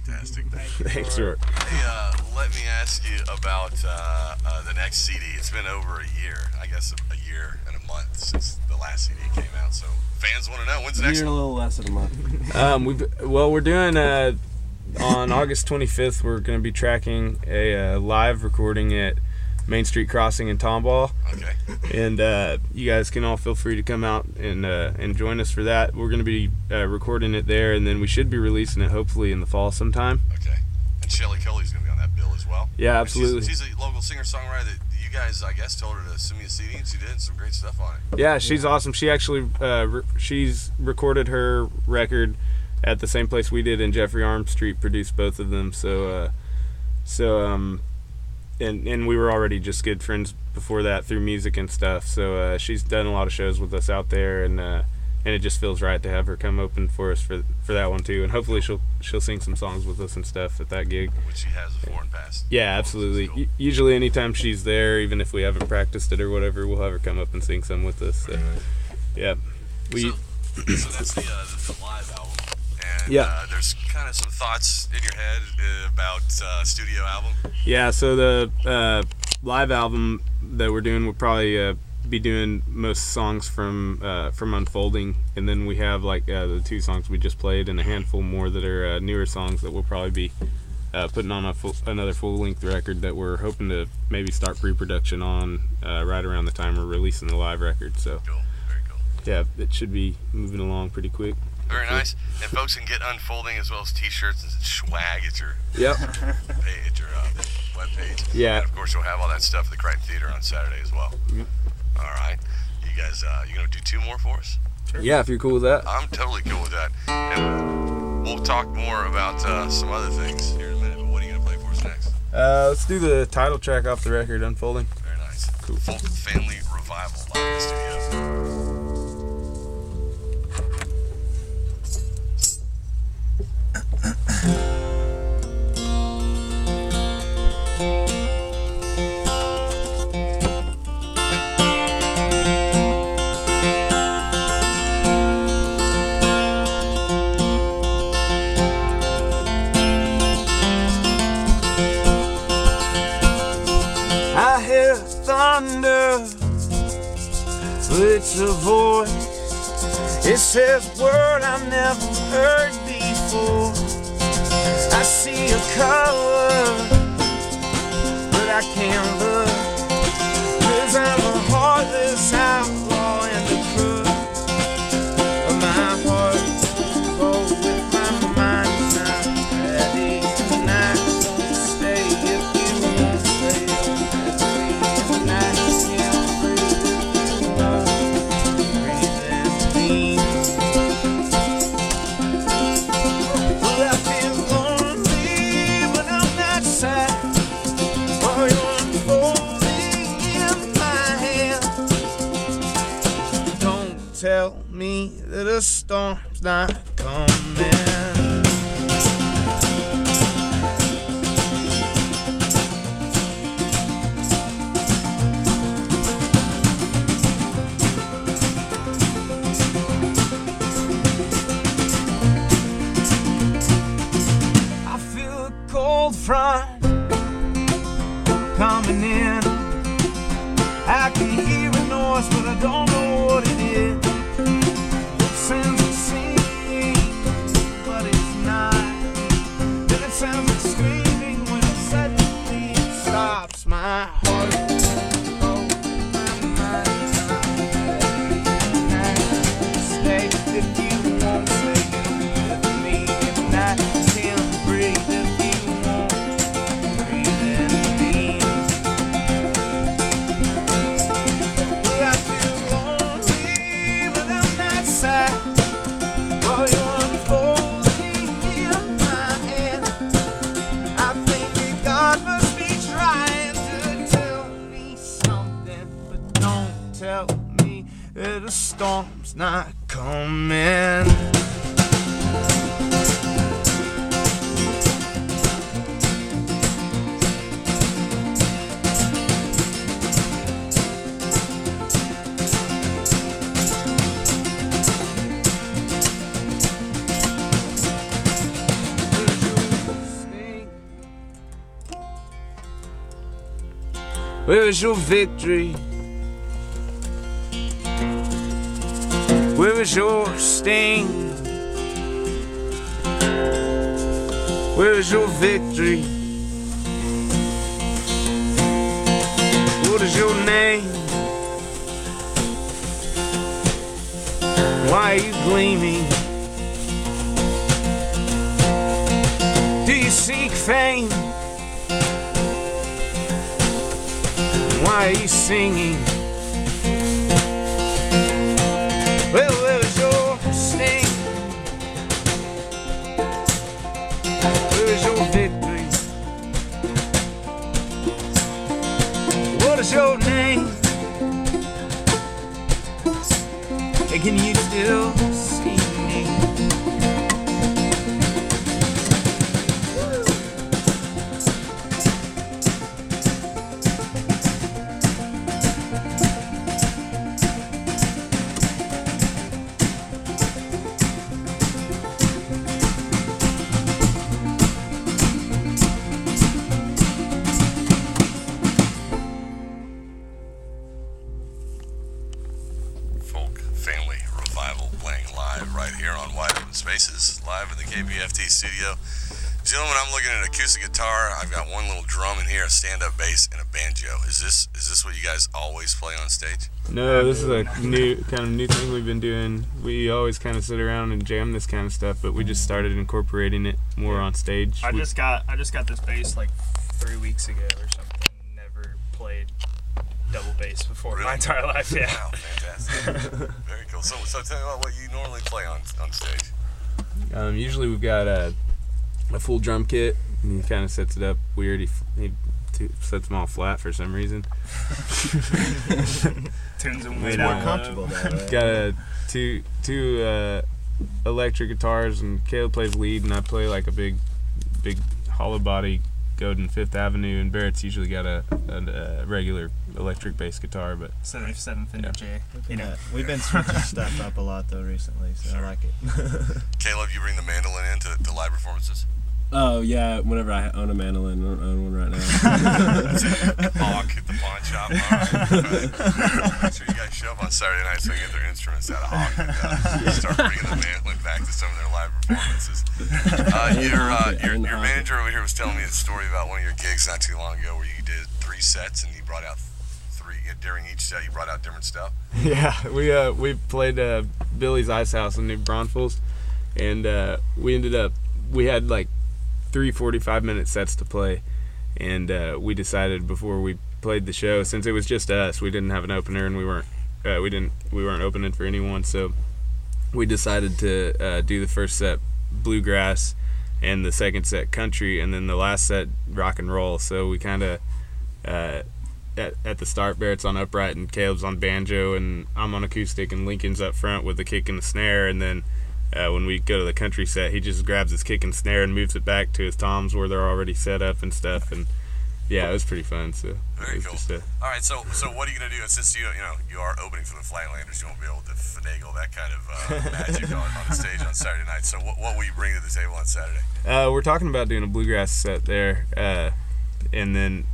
fantastic. Thanks, Roy. Hey, let me ask you about the next CD. It's been over a year, I guess a year and a month since the last CD came out. So fans want to know, when's the next A one? little less than a month. We're doing on August 25th. We're going to be tracking a live recording at Main Street Crossing in Tomball. Okay. And you guys can all feel free to come out and join us for that. We're going to be recording it there, and then we should be releasing it hopefully in the fall sometime. Okay. And Shelly Kelly's going to be on that bill as well. Yeah, absolutely. She's a local singer-songwriter that you guys, I guess, told her to send me a CD, and she did some great stuff on it. Yeah, she's awesome. She actually she's recorded her record at the same place we did in Jeffrey Arm Street, produced both of them. And we were already just good friends before that through music and stuff. So she's done a lot of shows with us out there, and it just feels right to have her come open for us for that one too. And hopefully she'll sing some songs with us and stuff at that gig. Which she has before in the past. Yeah, absolutely. Cool. Usually anytime she's there, even if we haven't practiced it or whatever, we'll have her come up and sing some with us. So, yeah. So that's the live album. And Yeah. There's kind of some thoughts in your head about studio album. Yeah, so the live album that we're doing, we'll probably be doing most songs from Unfolding, and then we have like the 2 songs we just played and a handful more that are newer songs that we'll probably be putting on another full-length record that we're hoping to maybe start pre-production on right around the time we're releasing the live record. So Cool. Very cool. yeah, it should be moving along pretty quick. Very nice. And folks can get Unfolding as well as t-shirts and swag at your Yep. webpage. Yeah. And of course you'll have all that stuff at the Crichton Theater on Saturday as well. Yep. All right. You guys, you gonna do 2 more for us? Yeah, if you're cool with that. I'm totally cool with that. And we'll talk more about some other things here in a minute. But what are you gonna play for us next? Let's do the title track off the record, Unfolding. Very nice. Cool. Folk Family Revival live in the studio. I hear thunder, it's a voice. It says a word I've never heard before. I see a color, but I can't look, 'cause I'm a heartless outlaw and a crook. But my heart goes with my mind, not ready tonight. Don't stay if you won't stay. Tonight can't breathe if you won't breathe in me. Well, I feel lonely when I'm not sad. Oh, you're unfolding in my hand. Don't tell me that a storm's not coming. I feel a cold front coming in. I can hear a noise, but I don't know what it is. It sounds like singing, but it's not. Then it sounds like screaming when suddenly it stops. My heart goes, my mind not ready tonight. Stay if you won't stay with me. If not, can't breathe if you won't breathe in me. Well, I feel lonely when I'm not sad. While you're unfolding in my hand, I think that God must be trying to tell me something, but don't tell me that a storm's not coming. Where is your victory? Where is your sting? Where is your victory? What is your name? Why are you gleaming? Do you seek fame? Why are you singing? Well, where is your sting? Where is your victory? What is your name? Hey, can you still see me? Folk Family Revival playing live right here on Wide Open Spaces, live in the KPFT studio. Gentlemen, I'm looking at an acoustic guitar. I've got one little drum in here, a stand-up bass, and a banjo. Is this what you guys always play on stage? No, this is a new thing we've been doing. We always kind of sit around and jam this kind of stuff, but we just started incorporating it more on stage. I just got this bass like 3 weeks ago or something. Never played double bass before in my entire life. Yeah. Wow, fantastic. Very cool. So tell me about what you normally play on stage. Usually we've got a full drum kit, and he kind of sets it up weird. He sets them all flat for some reason. Tunes them It's way more down. comfortable that way. Got two electric guitars, and Caleb plays lead, and I play like a big hollow body Godin Fifth Avenue, and Barrett's usually got a regular electric bass guitar, but 77 Fender J. You know. We've been switching stuff up a lot though recently, so I like it. Caleb, you bring the mandolin in to live performances? Oh yeah, whenever I own a mandolin, I don't own one right now. Hawk at the pawn shop. All right. So you guys show up on Saturday night so you get their instruments out of Hawk and start bringing the mandolin back to some of their live performances. Your manager over here was telling me a story about one of your gigs not too long ago where you did 3 sets and you brought out during each set you brought out different stuff. yeah, we played Billy's Ice House in New Braunfels, and we had like 3 45-minute sets to play, and we decided before we played the show, since it was just us, we didn't have an opener, and we weren't opening for anyone, so we decided to do the first set bluegrass and the second set country, and then the last set rock and roll. So we kind of at the start, Barrett's on upright and Caleb's on banjo, and I'm on acoustic, and Lincoln's up front with the kick and the snare, and then when we go to the country set, he just grabs his kick and snare and moves it back to his toms where they're already set up and stuff. And yeah, it was pretty fun. So very cool. All right, so what are you gonna do? Since you are opening for the Flatlanders, you won't be able to finagle that kind of magic on the stage on Saturday night. So what will you bring to the table on Saturday? We're talking about doing a bluegrass set there, and then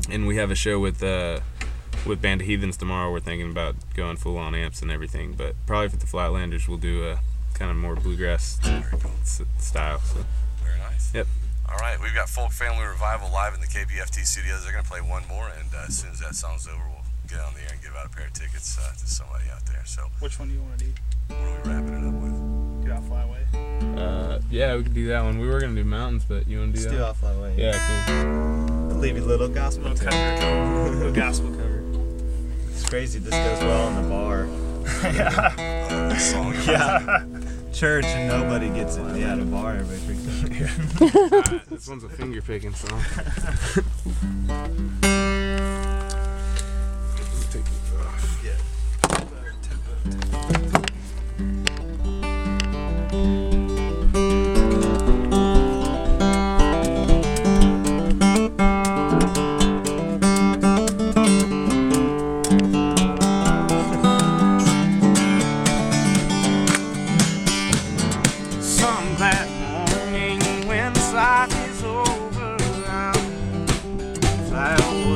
and we have a show with Band of Heathens tomorrow. We're thinking about going full on amps and everything, but probably for the Flatlanders we'll do a kind of more bluegrass style. So. Very nice. Yep. All right, we've got Folk Family Revival live in the KPFT studios. They're going to play one more, and as soon as that song's over, we'll get on the air and give out a pair of tickets to somebody out there. So Which one do you want to do? what are we wrapping it up with? Get Out Fly Away. Yeah, we could do that one. We were gonna do mountains, but you wanna do Let's that? do Off That Way. Yeah, cool. Leave you a little gospel Little tune. cover. Little gospel cover. It's crazy. This goes well in the bar. This song. Yeah. Church and nobody gets it. Yeah, the bar, everybody freaks out. This one's a finger picking song. Take it off. Some glad morning when this life is over, I'll fly away.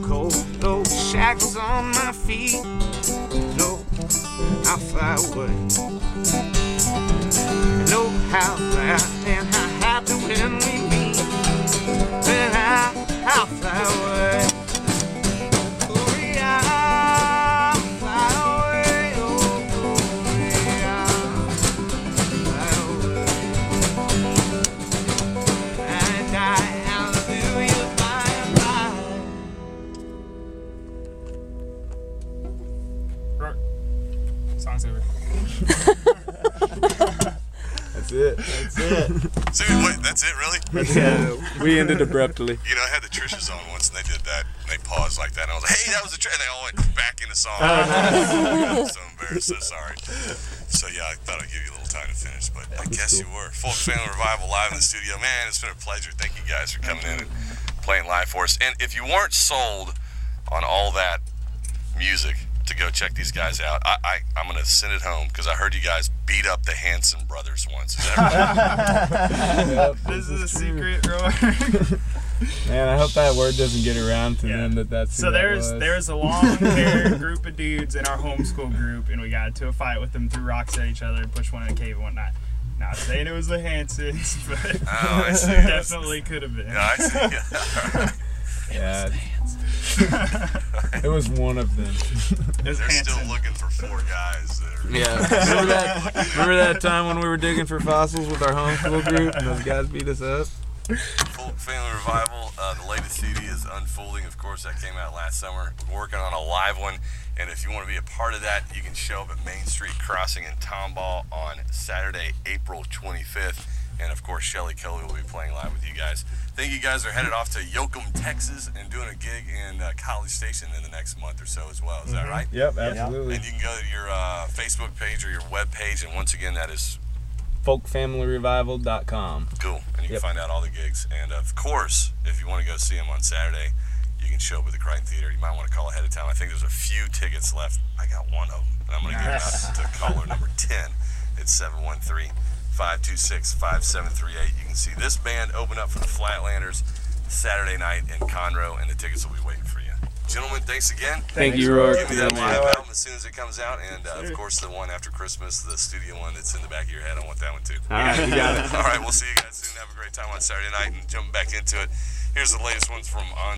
cold old shackles on my feet. No, I'll fly away. Know how fly and how happy when we meet. Then I'll fly away. Oh yeah, I'll fly away. Oh yeah, fly away. Hallelujah, bye. Song's over. That's it. That's it. So, wait, that's it, really? Yeah, we ended abruptly. You know, I had the Trishas on once, and they did that. And they paused like that, and I was like, "Hey, that was a Trish." And they all went back into song. I'm so embarrassed. So sorry. So yeah, I thought I'd give you a little time to finish, but I guess you were. Folk Family Revival live in the studio. Man, it's been a pleasure. Thank you guys for coming in and playing live for us. And if you weren't sold on all that music, to go check these guys out, I'm gonna send it home because I heard you guys beat up the Hanson brothers once. Is that right? Yep, This is a secret, Roy. Man, I hope that word doesn't get around to them that's who So that was. there's a long-haired group of dudes in our homeschool group, and we got into a fight with them, threw rocks at each other, and pushed one in a cave and whatnot. Not saying it was the Hansons, but Oh, I see. definitely could have been. Yeah, I see. Yeah, it was one of them. It was They're Hanson. still looking for 4 guys that are. Yeah, remember that time when we were digging for fossils with our homeschool group and those guys beat us up? Folk Family Revival, the latest CD is Unfolding. Of course, that came out last summer. We're working on a live one, and if you want to be a part of that, you can show up at Main Street Crossing in Tomball on Saturday, April 25th. And of course, Shelly Kelly will be playing live with you guys. I think you guys are headed off to Yoakum, Texas, and doing a gig in College Station in the next month or so as well. Is that right? Yep, absolutely. And you can go to your Facebook page or your web page, and once again, that is folkfamilyrevival.com. cool. And you can find out all the gigs. And of course, if you want to go see them on Saturday, you can show up at the Crichton Theater. You might want to call ahead of time. I think there's a few tickets left. I got one of them, and I'm going to give it out to caller number 10. It's 713-526-5738. You can see this band open up for the Flatlanders Saturday night in Conroe, and the tickets will be waiting for you. Gentlemen, thanks again. Thank you, Roy. Give me that live album as soon as it comes out, and of course the one after Christmas, the studio one that's in the back of your head. I want that one too. All right, we got it. All right, we'll see you guys soon. Have a great time on Saturday night, and jumping back into it. Here's the latest ones from On.